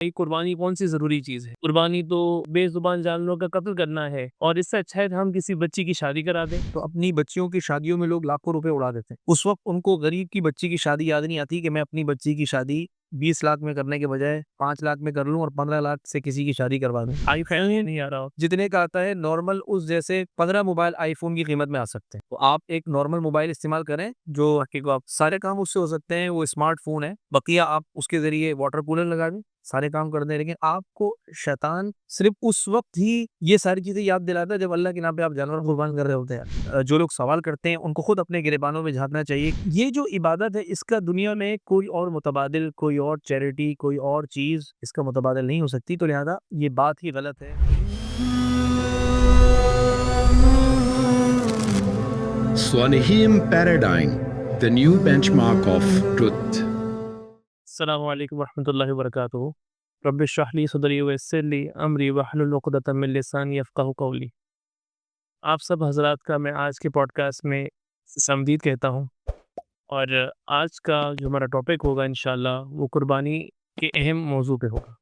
قربانی کون سی ضروری چیز ہے؟ قربانی تو بے زبان جانوروں کا قتل کرنا ہے، اور اس سے اچھا ہے کہ ہم کسی بچی کی شادی کرا دیں۔ تو اپنی بچیوں کی شادیوں میں لوگ لاکھوں روپے اڑا دیتے ہیں، اس وقت ان کو غریب کی بچی کی شادی یاد نہیں آتی کہ میں اپنی بچی کی شادی 20 لاکھ میں کرنے کے بجائے 5 لاکھ میں کر لوں اور 15 لاکھ سے کسی کی شادی کروا دوں۔ آئی فون ہی نہیں آ رہا۔ جتنے کا آتا ہے نارمل اس جیسے 15 موبائل آئی فون کی قیمت میں آ سکتے ہیں۔ تو آپ ایک نارمل موبائل استعمال کریں جو آپ سارے کام اس سے ہو سکتے ہیں، وہ اسمارٹ فون ہے، بقیہ آپ اس کے ذریعے واٹر کولر لگا دیں، سارے کام کر دیں۔ لیکن آپ کو شیطان صرف اس وقت ہی یہ ساری چیزیں یاد دلاتا ہے جب اللہ کے نام پہ آپ جانور قربان کر رہے ہوتے ہیں۔ جو لوگ سوال کرتے ہیں ان کو خود اپنے گریبانوں میں جھانکنا چاہیے۔ یہ جو عبادت ہے اس کا دنیا میں کوئی اور متبادل، کوئی اور چیریٹی، کوئی اور چیز اس کا متبادل نہیں ہو سکتی، تو لہذا یہ بات ہی غلط ہے۔ Swanahim Paradigm, the new benchmark of truth. السلام علیکم ورحمۃ اللہ وبرکاتہ۔ رب اشرح لی صدری ویسر لی امری واحلل عقدۃ من لسانی یفقہوا قولی۔ آپ سب حضرات کا میں آج کے پوڈ کاسٹ میں سمدید کہتا ہوں، اور آج کا جو ہمارا ٹاپک ہوگا انشاءاللہ وہ قربانی کے اہم موضوع پہ ہوگا۔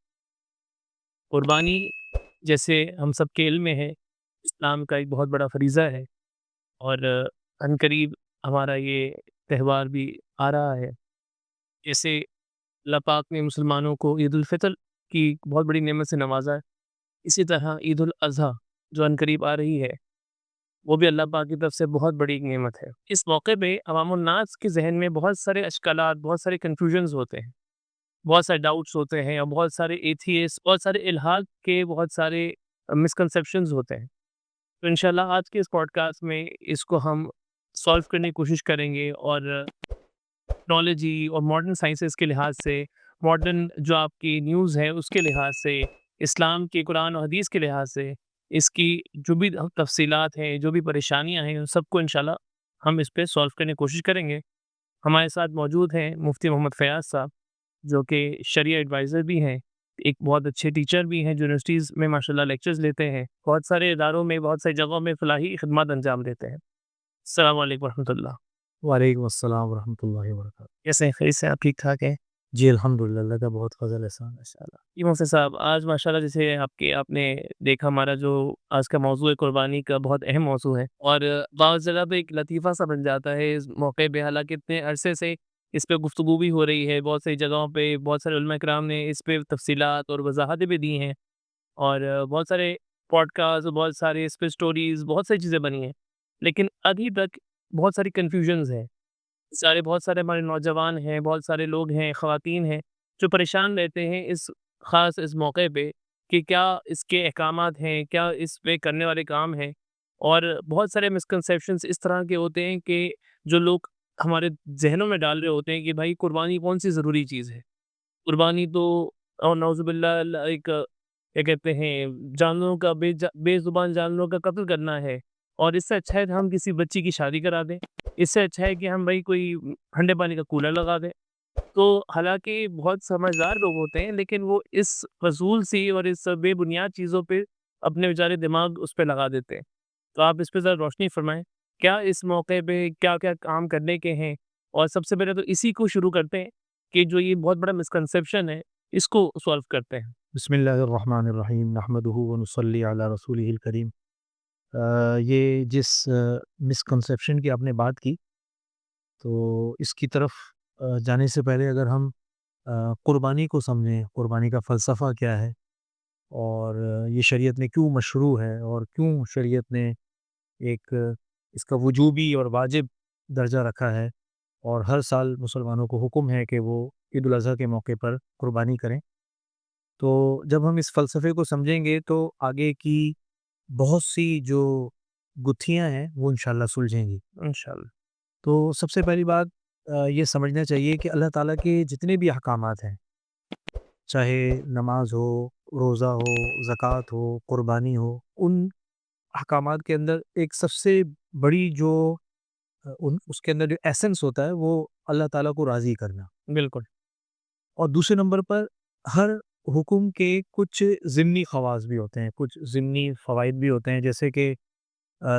قربانی جیسے ہم سب کے علم میں ہے، اسلام کا ایک بہت بڑا فریضہ ہے، اور عنقریب ہمارا یہ تہوار بھی آ رہا ہے۔ جیسے اللہ پاک نے مسلمانوں کو عید الفطر کی بہت بڑی نعمت سے نوازا ہے، اسی طرح عید الاضحیٰ جو عنقریب آ رہی ہے وہ بھی اللہ پاک کی طرف سے بہت بڑی ایک نعمت ہے۔ اس موقع پہ عوام الناس کے ذہن میں بہت سارے اشکالات، بہت سارے کنفیوژنز ہوتے ہیں، بہت سارے ڈاؤٹس ہوتے ہیں، اور بہت سارے ایتھیسٹ، بہت سارے الحاد کے بہت سارے مسکنسیپشنز ہوتے ہیں۔ تو انشاءاللہ آج کے اس پوڈ کاسٹ میں اس کو ہم سالو کرنے کی کوشش کریں گے، اور ٹیکنالوجی اور ماڈرن سائنسز کے لحاظ سے، ماڈرن جو آپ کی نیوز ہے اس کے لحاظ سے، اسلام کے قرآن و حدیث کے لحاظ سے، اس کی جو بھی تفصیلات ہیں، جو بھی پریشانیاں ہیں، ان سب کو انشاءاللہ ہم اس پہ سالو کرنے کی کوشش کریں گے۔ ہمارے ساتھ موجود ہیں مفتی محمد فیاض صاحب، جو کہ شرعی ایڈوائزر بھی ہیں، ایک بہت اچھے ٹیچر بھی ہیں، یونیورسٹیز میں ماشاءاللہ لیکچرز لیتے ہیں، بہت سارے اداروں میں، بہت ساری جگہوں میں فلاحی خدمات انجام دیتے ہیں۔ السلام علیکم ورحمۃ اللہ۔ وعلیکم السلام ورحمۃ اللہ وبرکاتہ۔ کیسے ہیں؟ خیریت سے ہیں؟ آپ ٹھیک ٹھاک ہیں؟ جی الحمدللہ، اللہ کا بہت فضل احسان ہے ماشاءاللہ۔ جی مفتی صاحب، آج ماشاءاللہ جیسے آپ نے دیکھا، ہمارا جو آج کا موضوع ہے قربانی کا، بہت اہم موضوع ہے، اور بعض جگہ پہ ایک لطیفہ سا بن جاتا ہے اس موقع پہ، حالانکہ اتنے عرصے سے اس پہ گفتگو بھی ہو رہی ہے، بہت سی جگہوں پہ بہت سارے علماء کرام نے اس پہ تفصیلات اور وضاحتیں بھی دی ہیں، اور بہت سارے پوڈ کاسٹ، بہت سارے اس پہ اسٹوریز، بہت ساری چیزیں بنی ہیں، لیکن ابھی تک بہت ساری کنفیوژنز ہیں۔ بہت سارے ہمارے نوجوان ہیں، بہت سارے لوگ ہیں، خواتین ہیں، جو پریشان رہتے ہیں اس موقع پہ کہ کیا اس کے احکامات ہیں، کیا اس پہ کرنے والے کام ہیں، اور بہت سارے مسکنسیپشنز اس طرح کے ہوتے ہیں کہ جو لوگ ہمارے ذہنوں میں ڈال رہے ہوتے ہیں کہ بھائی قربانی کون سی ضروری چیز ہے؟ قربانی تو اور نعوذ باللہ ایک کیا کہتے ہیں، جانوروں کا بے زبان جانوروں کا قتل کرنا ہے، اور اس سے اچھا ہے کہ ہم کسی بچی کی شادی کرا دیں، اس سے اچھا ہے کہ ہم بھائی کوئی ٹھنڈے پانی کا کولر لگا دیں۔ تو حالانکہ بہت سمجھدار لوگ ہوتے ہیں، لیکن وہ اس فضول سی اور اس بے بنیاد چیزوں پہ اپنے بیچارے دماغ اس پہ لگا دیتے ہیں۔ تو آپ اس پہ ذرا روشنی فرمائیں، کیا اس موقع پہ کیا کیا کام کرنے کے ہیں؟ اور سب سے پہلے تو اسی کو شروع کرتے ہیں کہ جو یہ بہت بڑا مسکنسیپشن ہے اس کو سولو کرتے ہیں۔ بسم اللہ الرحمن الرحیم، نحمدہ ونصلی علی رسولہ الکریم۔ یہ جس مسکنسیپشن کی آپ نے بات کی، تو اس کی طرف جانے سے پہلے اگر ہم قربانی کو سمجھیں، قربانی کا فلسفہ کیا ہے، اور یہ شریعت میں کیوں مشروع ہے، اور کیوں شریعت نے ایک اس کا وجوبی اور واجب درجہ رکھا ہے، اور ہر سال مسلمانوں کو حکم ہے کہ وہ عید الاضحیٰ کے موقع پر قربانی کریں، تو جب ہم اس فلسفے کو سمجھیں گے تو آگے کی بہت سی جو گتھیاں ہیں وہ انشاءاللہ سلجھیں گی انشاءاللہ۔ تو سب سے پہلی بات یہ سمجھنا چاہیے کہ اللہ تعالیٰ کے جتنے بھی احکامات ہیں، چاہے نماز ہو، روزہ ہو، زکوٰۃ ہو، قربانی ہو، ان احکامات کے اندر ایک سب سے بڑی جو اس کے اندر جو ایسنس ہوتا ہے وہ اللہ تعالیٰ کو راضی کرنا، بالکل اور دوسرے نمبر پر ہر حکم کے کچھ ضمنی خواص بھی ہوتے ہیں، کچھ ضمنی فوائد بھی ہوتے ہیں، جیسے کہ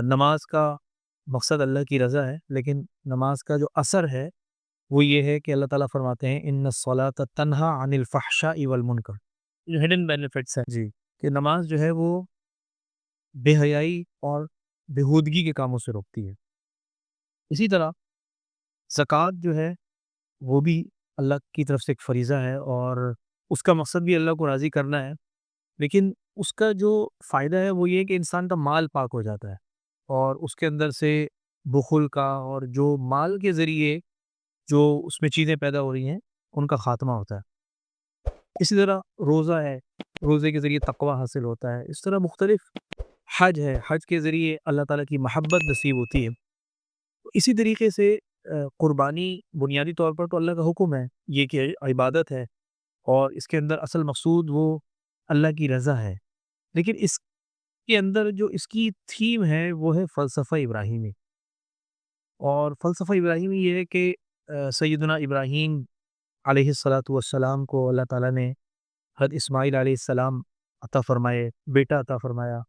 نماز کا مقصد اللہ کی رضا ہے، لیکن نماز کا جو اثر ہے وہ یہ ہے کہ اللہ تعالیٰ فرماتے ہیں ان الصلاۃ تنہا عن الفحشاء والمنکر، جو ہڈن بینیفٹس ہیں. جی کہ نماز جو ہے وہ بے حیائی اور بےہودگی کے کاموں سے روکتی ہے. اسی طرح زکوٰۃ جو ہے وہ بھی اللہ کی طرف سے ایک فریضہ ہے اور اس کا مقصد بھی اللہ کو راضی کرنا ہے، لیکن اس کا جو فائدہ ہے وہ یہ کہ انسان کا مال پاک ہو جاتا ہے اور اس کے اندر سے بخل کا اور جو مال کے ذریعے جو اس میں چیزیں پیدا ہو رہی ہیں ان کا خاتمہ ہوتا ہے. اسی طرح روزہ ہے، روزے کے ذریعے تقوی حاصل ہوتا ہے. اس طرح مختلف حج ہے، حج کے ذریعے اللہ تعالیٰ کی محبت نصیب ہوتی ہے. اسی طریقے سے قربانی بنیادی طور پر تو اللہ کا حکم ہے، یہ کہ عبادت ہے اور اس کے اندر اصل مقصود وہ اللہ کی رضا ہے، لیکن اس کے اندر جو اس کی تھیم ہے وہ ہے فلسفہ ابراہیمی. اور فلسفہ ابراہیمی یہ ہے کہ سیدنا ابراہیم علیہ الصلاۃ والسلام کو اللہ تعالیٰ نے حضرت اسماعیل علیہ السلام عطا فرمائے، بیٹا عطا فرمایا.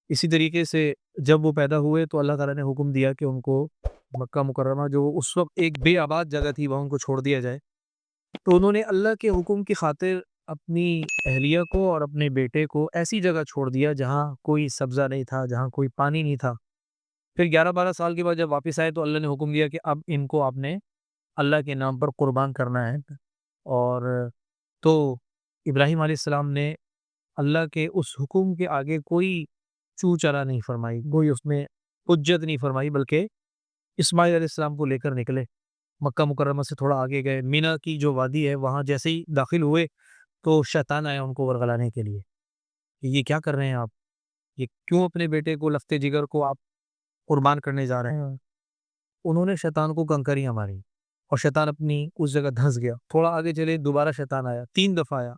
اسی طریقے سے جب وہ پیدا ہوئے تو اللہ تعالیٰ نے حکم دیا کہ ان کو مکہ مکرمہ جو اس وقت ایک بے آباد جگہ تھی وہاں ان کو چھوڑ دیا جائے. تو انہوں نے اللہ کے حکم کی خاطر اپنی اہلیہ کو اور اپنے بیٹے کو ایسی جگہ چھوڑ دیا جہاں کوئی سبزہ نہیں تھا، جہاں کوئی پانی نہیں تھا. پھر 11-12 سال کے بعد جب واپس آئے تو اللہ نے حکم دیا کہ اب ان کو آپ نے اللہ کے نام پر قربان کرنا ہے. اور تو ابراہیم علیہ السلام نے اللہ کے اس حکم کے آگے کوئی چو چرا نہیں فرمائی، کوئی اس میں حجت نہیں فرمائی، بلکہ اسماعیل علیہ السلام کو لے کر نکلے. مکہ مکرمہ سے تھوڑا آگے گئے، مینا کی جو وادی ہے وہاں جیسے ہی داخل ہوئے تو شیطان آیا ان کو ورغلانے کے لیے کہ یہ کیا کر رہے ہیں آپ، یہ کیوں اپنے بیٹے کو لفتے جگر کو آپ قربان کرنے جا رہے ہیں. انہوں نے شیطان کو کنکریاں ماری اور شیطان اپنی اس جگہ دھنس گیا. تھوڑا آگے چلے دوبارہ شیطان آیا، 3 دفعہ آیا.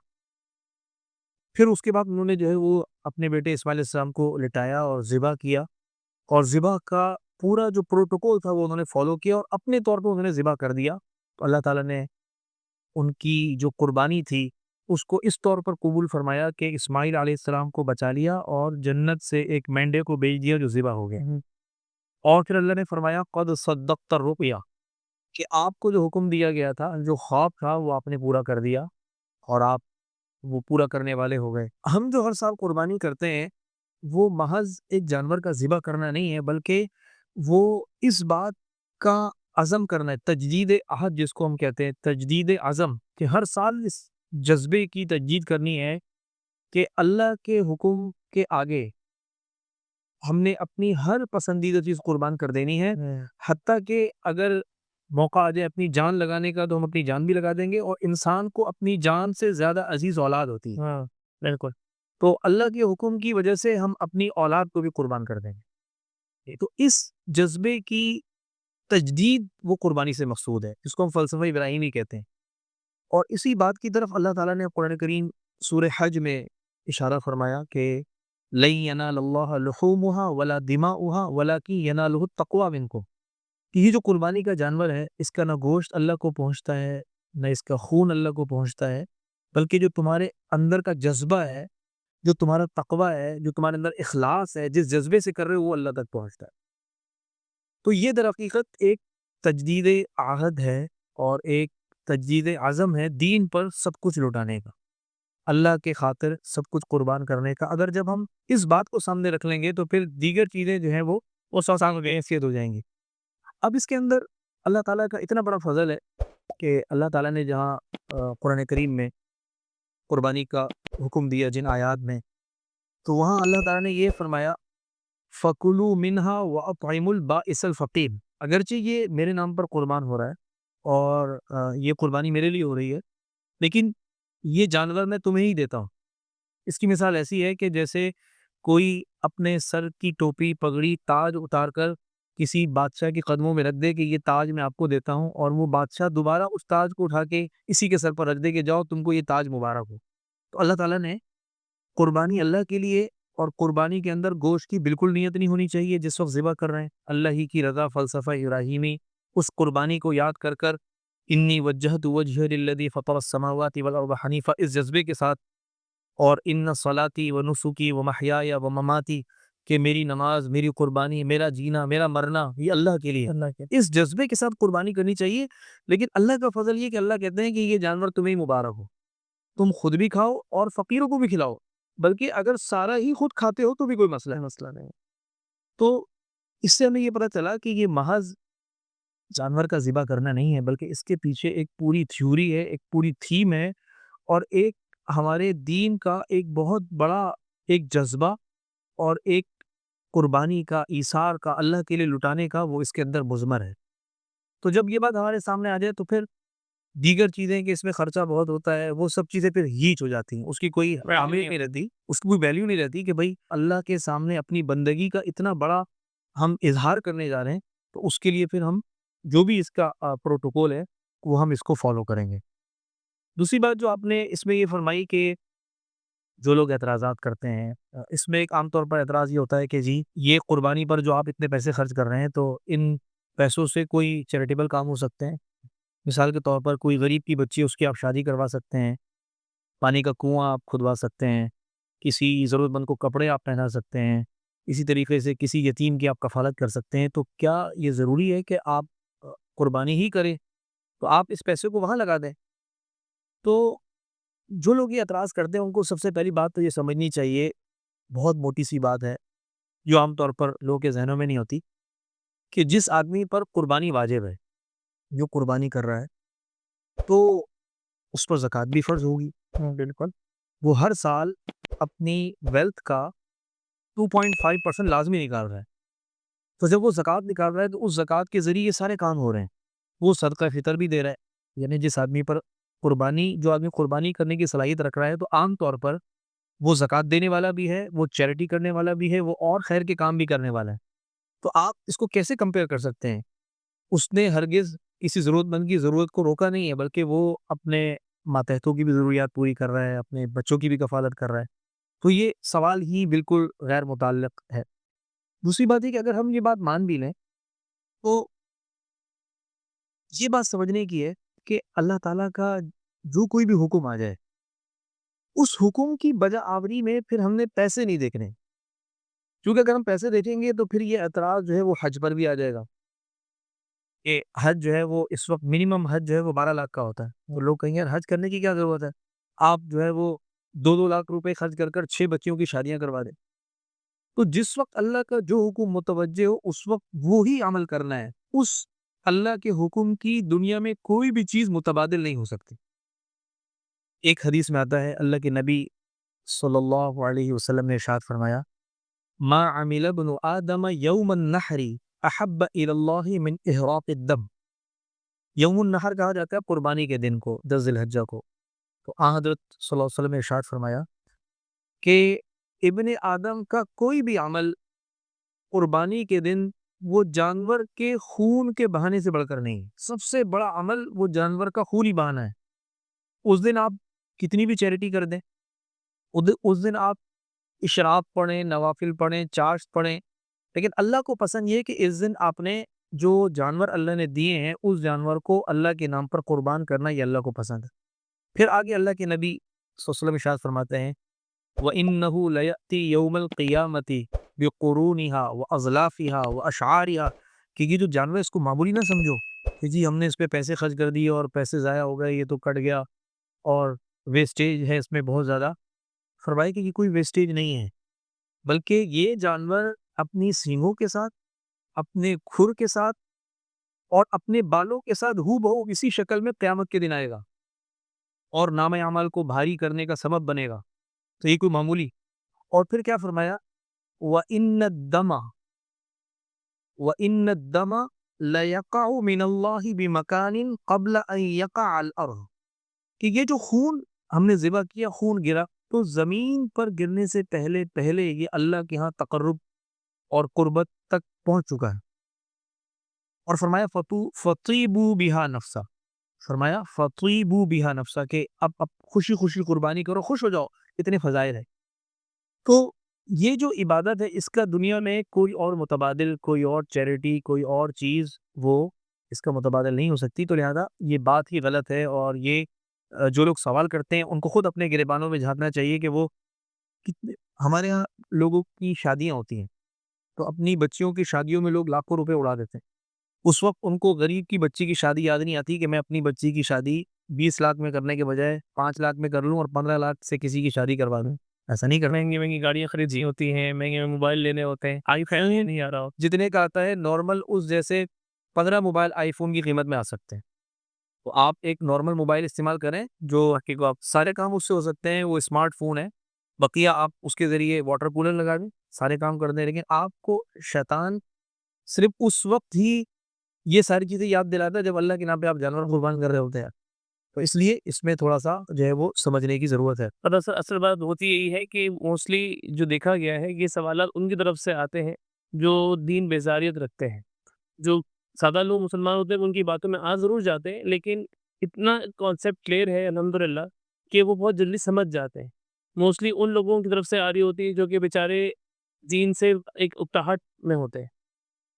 پھر اس کے بعد انہوں نے جو ہے وہ اپنے بیٹے اسماعیل علیہ السلام کو لٹایا اور ذبح کیا، اور ذبح کا پورا جو پروٹوکول تھا وہ انہوں نے فالو کیا اور اپنے طور پر انہوں نے ذبح کر دیا. تو اللہ تعالیٰ نے ان کی جو قربانی تھی اس کو اس طور پر قبول فرمایا کہ اسماعیل علیہ السلام کو بچا لیا اور جنت سے ایک مینڈے کو بھیج دیا جو ذبح ہو گیا. اور پھر اللہ نے فرمایا قد صدقت الرؤیا، کہ آپ کو جو حکم دیا گیا تھا، جو خواب تھا وہ آپ نے پورا کر دیا اور آپ وہ پورا کرنے والے ہو گئے. ہم جو ہر سال قربانی کرتے ہیں وہ محض ایک جانور کا ذبح کرنا نہیں ہے، بلکہ وہ اس بات کا عزم کرنا ہے، تجدید عہد جس کو ہم کہتے ہیں، تجدید عزم، کہ ہر سال اس جذبے کی تجدید کرنی ہے کہ اللہ کے حکم کے آگے ہم نے اپنی ہر پسندیدہ چیز قربان کر دینی ہے. حتیٰ کہ اگر موقع آ جائے اپنی جان لگانے کا تو ہم اپنی جان بھی لگا دیں گے، اور انسان کو اپنی جان سے زیادہ عزیز اولاد ہوتی ہے. بالکل. تو اللہ کے حکم کی وجہ سے ہم اپنی اولاد کو بھی قربان کر دیں گے. تو اس جذبے کی تجدید وہ قربانی سے مقصود ہے، جس کو ہم فلسفہ ابراہیمی کہتے ہیں. اور اسی بات کی طرف اللہ تعالیٰ نے قرآن کریم سورہ حج میں اشارہ فرمایا کہ لَن يَنَالَ اللَّهَ لُحُومُهَا وَلَا دِمَاؤُهَا وَلَكِن يَنَالُهُ التَّقْوَىٰ مِنكُمْ، کہ یہ جو قربانی کا جانور ہے اس کا نہ گوشت اللہ کو پہنچتا ہے، نہ اس کا خون اللہ کو پہنچتا ہے، بلکہ جو تمہارے اندر کا جذبہ ہے، جو تمہارا تقویٰ ہے، جو تمہارے اندر اخلاص ہے، جس جذبے سے کر رہے ہو وہ اللہ تک پہنچتا ہے. تو یہ در حقیقت ایک تجدید عہد ہے اور ایک تجدید عزم ہے دین پر سب کچھ لٹانے کا، اللہ کے خاطر سب کچھ قربان کرنے کا. اگر جب ہم اس بات کو سامنے رکھ لیں گے تو پھر دیگر چیزیں جو ہیں وہ سوسان بے حیثیت ہو جائیں گی. اب اس کے اندر اللہ تعالیٰ کا اتنا بڑا فضل ہے کہ اللہ تعالیٰ نے جہاں قرآن کریم میں قربانی کا حکم دیا جن آیات میں، تو وہاں اللہ تعالیٰ نے یہ فرمایا فَكُلُوا مِنْهَا وَأَطْعِمُوا الْبَائِسَ الْفَقِيرَ. اگرچہ یہ میرے نام پر قربان ہو رہا ہے اور یہ قربانی میرے لیے ہو رہی ہے، لیکن یہ جانور میں تمہیں ہی دیتا ہوں. اس کی مثال ایسی ہے کہ جیسے کوئی اپنے سر کی ٹوپی، پگڑی، تاج اتار کر کسی بادشاہ کے قدموں میں رکھ دے کہ یہ تاج میں آپ کو دیتا ہوں، اور وہ بادشاہ دوبارہ اس تاج کو اٹھا کے اسی کے سر پر رکھ دے کہ جاؤ تم کو یہ تاج مبارک ہو. تو اللہ تعالیٰ نے قربانی اللہ کے لیے، اور قربانی کے اندر گوشت کی بالکل نیت نہیں ہونی چاہیے جس وقت ذبح کر رہے ہیں، اللہ ہی کی رضا، فلسفہ ابراہیمی، اس قربانی کو یاد کر کر انی وجہت وجہ للذی فطر السماوات والارض حنیفا، اس جذبے کے ساتھ، اور ان صلاتی و نسکی و محیای و مماتی، کہ میری نماز، میری قربانی، میرا جینا، میرا مرنا یہ اللہ کے لیے، اس جذبے کے ساتھ قربانی کرنی چاہیے. لیکن اللہ کا فضل یہ کہ اللہ کہتے ہیں کہ یہ جانور تمہیں ہی مبارک ہو. تم خود بھی کھاؤ اور فقیروں کو بھی کھلاؤ، بلکہ اگر سارا ہی خود کھاتے ہو تو بھی کوئی مسئلہ نہیں۔ تو اس سے ہمیں یہ پتہ چلا کہ یہ محض جانور کا ذبح کرنا نہیں ہے، بلکہ اس کے پیچھے ایک پوری تھیوری ہے، ایک پوری تھیم ہے، اور ایک ہمارے دین کا ایک بہت بڑا ایک جذبہ اور ایک قربانی کا، ایثار کا، اللہ کے لیے لٹانے کا وہ اس کے اندر مضمر ہے۔ تو جب یہ بات ہمارے سامنے آ جائے تو پھر دیگر چیزیں کہ اس میں خرچہ بہت ہوتا ہے، وہ سب چیزیں پھر ہیچ ہو جاتی ہیں، اس کی کوئی اہمیت نہیں رہتی، اس کی کوئی ویلیو نہیں رہتی کہ بھائی اللہ کے سامنے اپنی بندگی کا اتنا بڑا ہم اظہار کرنے جا رہے ہیں، تو اس کے لیے پھر ہم جو بھی اس کا پروٹوکول ہے وہ ہم اس کو فالو کریں گے۔ دوسری بات جو آپ نے اس میں یہ فرمائی کہ جو لوگ اعتراضات کرتے ہیں، اس میں ایک عام طور پر اعتراض یہ ہوتا ہے کہ جی یہ قربانی پر جو آپ اتنے پیسے خرچ کر رہے ہیں تو ان پیسوں سے کوئی چیریٹیبل کام ہو سکتے ہیں، مثال کے طور پر کوئی غریب کی بچی اس کی آپ شادی کروا سکتے ہیں، پانی کا کنواں آپ کھدوا سکتے ہیں، کسی ضرورت مند کو کپڑے آپ پہنا سکتے ہیں، اسی طریقے سے کسی یتیم کی آپ کفالت کر سکتے ہیں، تو کیا یہ ضروری ہے کہ آپ قربانی ہی کریں؟ تو آپ اس پیسے کو وہاں لگا دیں۔ تو جو لوگ یہ اعتراض کرتے ہیں ان کو سب سے پہلی بات تو یہ سمجھنی چاہیے، بہت موٹی سی بات ہے جو عام طور پر لوگوں کے ذہنوں میں نہیں ہوتی، کہ جس آدمی پر قربانی واجب ہے، جو قربانی کر رہا ہے، تو اس پر زکوٰۃ بھی فرض ہوگی۔ بالکل، وہ ہر سال اپنی ویلتھ کا 2.5% لازمی نکال رہا ہے، تو جب وہ زکوٰۃ نکال رہا ہے تو اس زکوٰۃ کے ذریعے یہ سارے کام ہو رہے ہیں، وہ صدقہ فطر بھی دے رہا ہے، یعنی جس آدمی پر جو آدمی قربانی کرنے کی صلاحیت رکھ رہا ہے تو عام طور پر وہ زکوٰۃ دینے والا بھی ہے، وہ چیریٹی کرنے والا بھی ہے، وہ اور خیر کے کام بھی کرنے والا ہے۔ تو آپ اس کو کیسے کمپیئر کر سکتے ہیں؟ اس نے ہرگز کسی ضرورت مند کی ضرورت کو روکا نہیں ہے، بلکہ وہ اپنے ماتحتوں کی بھی ضروریات پوری کر رہا ہے، اپنے بچوں کی بھی کفالت کر رہا ہے، تو یہ سوال ہی بالکل غیر متعلق ہے۔ دوسری بات ہے کہ اگر ہم یہ بات مان بھی لیں تو یہ بات سمجھنے کی ہے کہ اللہ تعالیٰ کا جو کوئی بھی حکم آ جائے، اس حکم کی بجا آوری میں پھر ہم نے پیسے نہیں دیکھنے، کیونکہ اگر ہم پیسے دیکھیں گے تو پھر یہ اعتراض جو ہے وہ حج پر بھی آ جائے گا کہ حج جو ہے وہ اس وقت منیمم حج جو ہے وہ 12 لاکھ کا ہوتا ہے، تو لوگ کہیں گے یار حج کرنے کی کیا ضرورت ہے، آپ جو ہے وہ 2 لاکھ روپے خرچ کر 6 بچیوں کی شادیاں کروا دیں۔ تو جس وقت اللہ کا جو حکم متوجہ ہو اس وقت وہی عمل کرنا ہے، اس اللہ کے حکم کی دنیا میں کوئی بھی چیز متبادل نہیں ہو سکتی۔ ایک حدیث میں آتا ہے، اللہ کے نبی صلی اللہ علیہ وسلم نے ارشاد فرمایا، ما عمل ابن آدم یوم النحر احب الی اللہ من احراق الدم۔ یوم النحر کہا جاتا ہے قربانی کے دن کو، 10 ذی الحجہ کو۔ تو آن حضرت صلی اللہ علیہ وسلم نے ارشاد فرمایا کہ ابن آدم کا کوئی بھی عمل قربانی کے دن وہ جانور کے خون کے بہانے سے بڑھ کر نہیں ہے، سب سے بڑا عمل وہ جانور کا خون ہی بہانا ہے۔ اس دن آپ کتنی بھی چیریٹی کر دیں، اس دن آپ اشراق پڑھیں، نوافل پڑھیں، چاشت پڑھیں، لیکن اللہ کو پسند یہ کہ اس دن آپ نے جو جانور اللہ نے دیے ہیں اس جانور کو اللہ کے نام پر قربان کرنا، یہ اللہ کو پسند ہے۔ پھر آگے اللہ کے نبی صلی اللہ علیہ وسلم ارشاد فرماتے ہیں، وَإِنَّهُ لَيَأْتِي يَوْمَ الْقِيَامَةِ بِقُرُونِهَا وَأَزْلَافِهَا وَأَشْعَارِهَا، کہ یہ جو جانور اس کو معمولی نہ سمجھو کہ جی ہم نے اس پہ پیسے خرچ کر دیے اور پیسے ضائع ہو گئے، یہ تو کٹ گیا اور ویسٹیج ہے اس میں بہت زیادہ۔ فرمایا کہ یہ کوئی ویسٹیج نہیں ہے، بلکہ یہ جانور اپنی سینگوں کے ساتھ، اپنے کھر کے ساتھ اور اپنے بالوں کے ساتھ ہو بہو اسی شکل میں قیامت کے دن آئے گا اور نام اعمال کو بھاری کرنے کا سبب بنے گا۔ تو یہ کوئی معمولی، اور پھر کیا فرمایا، وَإِنَّ الدَّمَ لَيَقَعُ مِنَ اللَّهِ بِمَكَانٍ قَبْلَ أَن يَقَعَ الْأَرْضِ، کہ یہ جو خون ہم نے ذبح کیا، خون گرا، تو زمین پر گرنے سے پہلے یہ اللہ کے ہاں تقرب اور قربت تک پہنچ چکا ہے۔ اور فرمایا فَطِيبُوا بِهَا نَفْسًا، فرمایا فَطِيبُوا بِهَا نَفْسًا، کہ اب خوشی خوشی قربانی کرو، خوش ہو جاؤ، اتنے فضائل ہے۔ تو یہ جو عبادت ہے اس کا دنیا میں کوئی اور متبادل، کوئی اور چیریٹی، کوئی اور چیز وہ اس کا متبادل نہیں ہو سکتی۔ تو لہذا یہ بات ہی غلط ہے، اور یہ جو لوگ سوال کرتے ہیں ان کو خود اپنے گریبانوں میں جھانکنا چاہیے کہ وہ کتنے، ہمارے یہاں لوگوں کی شادیاں ہوتی ہیں تو اپنی بچیوں کی شادیوں میں لوگ لاکھوں روپے اڑا دیتے ہیں، اس وقت ان کو غریب کی بچی کی شادی یاد نہیں آتی کہ میں اپنی بچی کی شادی 20 لاکھ میں کرنے کے بجائے 5 لاکھ میں کر لوں اور 15 لاکھ سے کسی کی شادی کروا دوں. ایسا نہیں کرنا. مہنگی مہنگی گاڑیاں خریدنی ہوتی ہیں, مہنگے موبائل لینے ہوتے ہیں, آئی فون ہی نہیں آ رہا ہوتا. جتنے کا آتا ہے نارمل اس جیسے 15 موبائل آئی فون کی قیمت میں آ سکتے ہیں. تو آپ ایک نارمل موبائل استعمال کریں جو آپ سارے کام اس سے ہو سکتے ہیں, وہ اسمارٹ فون ہے. بقیہ آپ اس کے ذریعے واٹر کولر لگا دیں, سارے کام کر دیں. لیکن آپ کو شیطان صرف اس وقت ہی یہ ساری چیزیں یاد دلاتا ہے جب اللہ کے نام پہ آپ جانور قربان کر رہے ہوتے ہیں. تو اس لیے اس میں تھوڑا سا جو ہے وہ سمجھنے کی ضرورت ہے. اور اصل بات ہوتی یہی ہے کہ موسٹلی جو دیکھا گیا ہے یہ سوالات ان کی طرف سے آتے ہیں جو دین بیزاریت رکھتے ہیں. جو سادہ لوگ مسلمان ہوتے ہیں ان کی باتوں میں آ ضرور جاتے ہیں, لیکن اتنا کانسیپٹ کلیئر ہے الحمدللہ کہ وہ بہت جلدی سمجھ جاتے ہیں. موسٹلی ان لوگوں کی طرف سے آ رہی ہوتی ہے جو کہ بیچارے دین سے ایک اکتاہٹ میں ہوتے ہیں.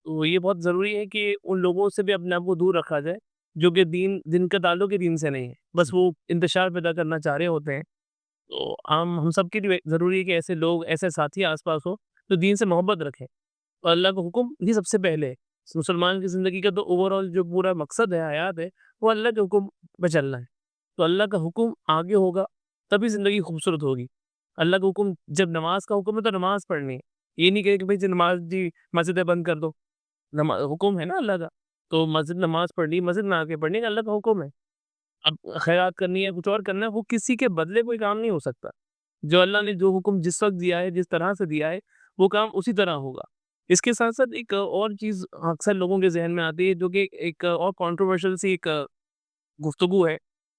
تو یہ بہت ضروری ہے کہ ان لوگوں سے بھی اپنے آپ کو دور رکھا جائے جو کہ دین کا تعلق ہی دین سے نہیں ہے, بس وہ انتشار پیدا کرنا چاہ رہے ہوتے ہیں. تو ہم سب کے لیے ضروری ہے کہ ایسے لوگ, ایسے ساتھی آس پاس ہو جو دین سے محبت رکھیں. اور اللہ کا حکم یہ سب سے پہلے ہے. مسلمان کی زندگی کا تو اوور آل جو پورا مقصد ہے, حیات ہے, وہ اللہ کے حکم پہ چلنا ہے. تو اللہ کا حکم آگے ہوگا تبھی زندگی خوبصورت ہوگی. اللہ کا حکم جب نماز کا حکم ہے تو نماز پڑھنی ہے, یہ نہیں کہ بھائی نماز جی مسجدیں بند کر دو. حکم ہے نا اللہ کا, تو مسجد نماز پڑھنی, مسجد میں آ کے پڑھنی, اللہ کا حکم ہے. اب خیرات کرنی ہے, کچھ اور کرنا ہے, وہ کسی کے بدلے کوئی کام نہیں ہو سکتا. جو اللہ نے جو حکم جس وقت دیا ہے, جس طرح سے دیا ہے, وہ کام اسی طرح ہوگا. اس کے ساتھ ساتھ ایک اور چیز اکثر لوگوں کے ذہن میں آتی ہے جو کہ ایک اور کنٹروورشل سی ایک گفتگو ہے.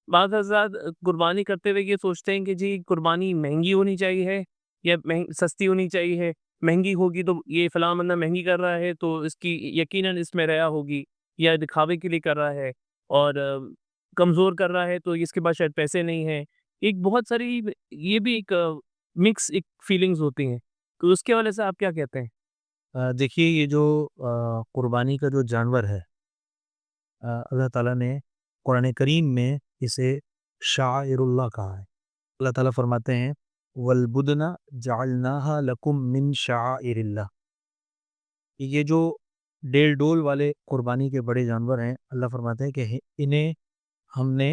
بعض حضرات قربانی کرتے ہوئے یہ سوچتے ہیں کہ جی قربانی مہنگی ہونی چاہیے یا سستی ہونی چاہیے. مہنگی ہوگی تو یہ فلاں بندہ مہنگی کر رہا ہے تو اس کی یقیناً اس میں ریا ہوگی, یا دکھاوے کے لیے کر رہا ہے, اور کمزور کر رہا ہے تو اس کے پاس شاید پیسے نہیں ہیں. ایک بہت ساری یہ بھی ایک مکس ایک فیلنگز ہوتی ہیں. تو اس کے حوالے سے آپ کیا کہتے ہیں؟ دیکھیے یہ جو قربانی کا جو جانور ہے, اللہ تعالیٰ نے قرآن کریم میں اسے شعائر اللہ کہا ہے. اللہ تعالیٰ فرماتے ہیں وَالْبُدْنَ جَعَلْنَاهَا لَكُم مِّن شَعَائِرِ اللَّهِ. یہ جو ڈیل ڈول والے قربانی کے بڑے جانور ہیں, اللہ فرماتے ہیں کہ انہیں ہم نے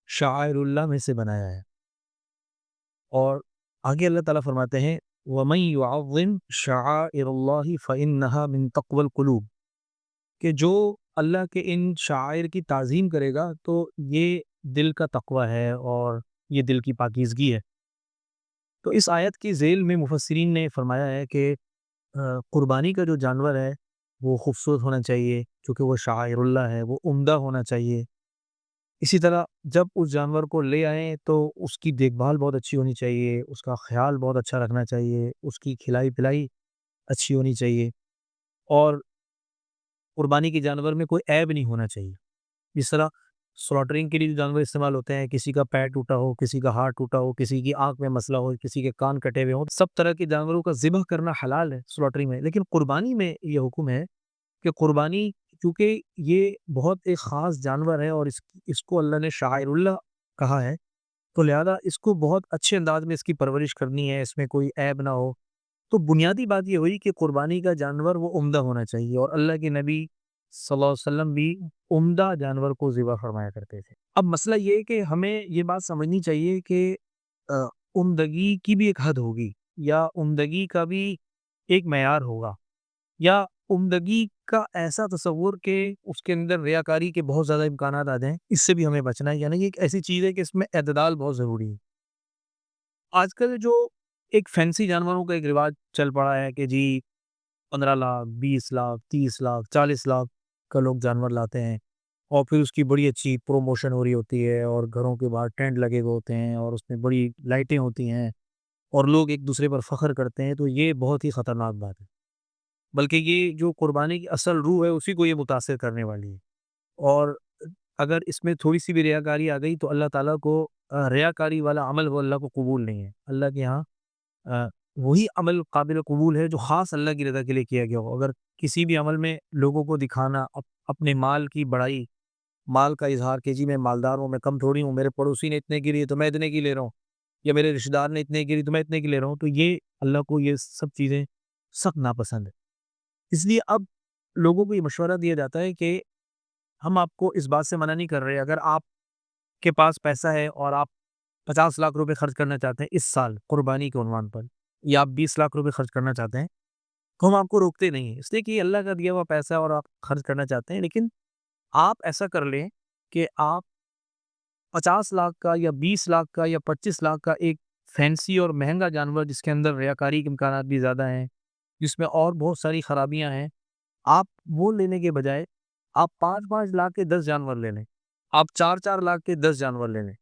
شعائر اللہ میں سے بنایا ہے. اور آگے اللہ تعالیٰ فرماتے ہیں وَمَن يُعَظِّمْ شَعَائِرَ اللَّهِ فَإِنَّهَا مِن تَقْوَى الْقُلُوبِ, کہ جو اللہ کے ان شعائر کی تعظیم کرے گا تو یہ دل کا تقوی ہے اور یہ دل کی پاکیزگی ہے. تو اس آیت کی ذیل میں مفسرین نے فرمایا ہے کہ قربانی کا جو جانور ہے وہ خوبصورت ہونا چاہیے, چونکہ وہ شعائر اللہ ہے, وہ عمدہ ہونا چاہیے. اسی طرح جب اس جانور کو لے آئیں تو اس کی دیکھ بھال بہت اچھی ہونی چاہیے, اس کا خیال بہت اچھا رکھنا چاہیے, اس کی کھلائی پلائی اچھی ہونی چاہیے, اور قربانی کے جانور میں کوئی عیب نہیں ہونا چاہیے. جس طرح سلاٹرنگ کے لیے جو جانور استعمال ہوتے ہیں, کسی کا پیر ٹوٹا ہو, کسی کا ہاتھ ٹوٹا ہو, کسی کی آنکھ میں مسئلہ ہو, کسی کے کان کٹے ہوئے ہوں, سب طرح کے جانوروں کا ذبح کرنا حلال ہے سلاٹرنگ میں. لیکن قربانی میں یہ حکم ہے کہ قربانی چونکہ یہ بہت ایک خاص جانور ہے اور اس کو اللہ نے شعائر اللہ کہا ہے, تو لہذا اس کو بہت اچھے انداز میں اس کی پرورش کرنی ہے, اس میں کوئی عیب نہ ہو. تو بنیادی بات یہ ہوئی کہ قربانی کا جانور وہ عمدہ ہونا چاہیے, اور اللہ کے نبی صلی اللہ علیہ وسلم بھی عمدہ جانور کو ذبح فرمایا کرتے تھے. اب مسئلہ یہ ہے کہ ہمیں یہ بات سمجھنی چاہیے کہ عمدگی کی بھی ایک حد ہوگی, یا عمدگی کا بھی ایک معیار ہوگا, یا عمدگی کا ایسا تصور کہ اس کے اندر ریاکاری کے بہت زیادہ امکانات آ جائیں, اس سے بھی ہمیں بچنا ہے. یعنی یہ ایک ایسی چیز ہے کہ اس میں اعتدال بہت ضروری ہے. آج کل جو ایک فینسی جانوروں کا ایک رواج چل پڑا ہے کہ جی 15 لاکھ 20 لاکھ 30 لاکھ 40 لاکھ کا لوگ جانور لاتے ہیں, اور پھر اس کی بڑی اچھی پروموشن ہو رہی ہوتی ہے, اور گھروں کے باہر ٹینٹ لگے ہوئے ہوتے ہیں, اور اس میں بڑی لائٹیں ہوتی ہیں, اور لوگ ایک دوسرے پر فخر کرتے ہیں. تو یہ بہت ہی خطرناک بات ہے, بلکہ یہ جو قربانی کی اصل روح ہے اسی کو یہ متاثر کرنے والی ہے. اور اگر اس میں تھوڑی سی بھی ریاکاری آ گئی تو اللہ تعالیٰ کو ریاکاری والا عمل وہ اللہ کو قبول نہیں ہے. اللہ کے ہاں وہی عمل قابل قبول ہے جو خاص اللہ کی رضا کے لیے کیا گیا ہو. اگر کسی بھی عمل میں لوگوں کو دکھانا, اپنے مال کی بڑائی, مال کا اظہار کہ جی میں مالدار ہوں, میں کم تھوڑی ہوں, میرے پڑوسی نے اتنے کی لی تو میں اتنے کی لے رہا ہوں, یا میرے رشتہ دار نے اتنے کی لی تو میں اتنے کی لے رہا ہوں, تو یہ اللہ کو یہ سب چیزیں سخت ناپسند ہے. اس لیے اب لوگوں کو یہ مشورہ دیا جاتا ہے کہ ہم آپ کو اس بات سے منع نہیں کر رہے, اگر آپ کے پاس پیسہ ہے اور آپ 50 لاکھ روپے خرچ کرنا چاہتے ہیں اس سال قربانی کے عنوان پر، یا آپ 20 لاکھ روپے خرچ کرنا چاہتے ہیں، تو ہم آپ کو روکتے نہیں ہیں، اس لیے کہ یہ اللہ کا دیا ہوا پیسہ ہے اور آپ خرچ کرنا چاہتے ہیں، لیکن آپ ایسا کر لیں کہ آپ 50 لاکھ کا یا 20 لاکھ کا یا 25 لاکھ کا ایک فینسی اور مہنگا جانور جس کے اندر ریاکاری کے امکانات بھی زیادہ ہیں، جس میں اور بہت ساری خرابیاں ہیں، آپ وہ لینے کے بجائے آپ 5-5 لاکھ کے 10 جانور لے لیں، آپ 4-4 لاکھ کے 10 جانور لے لیں،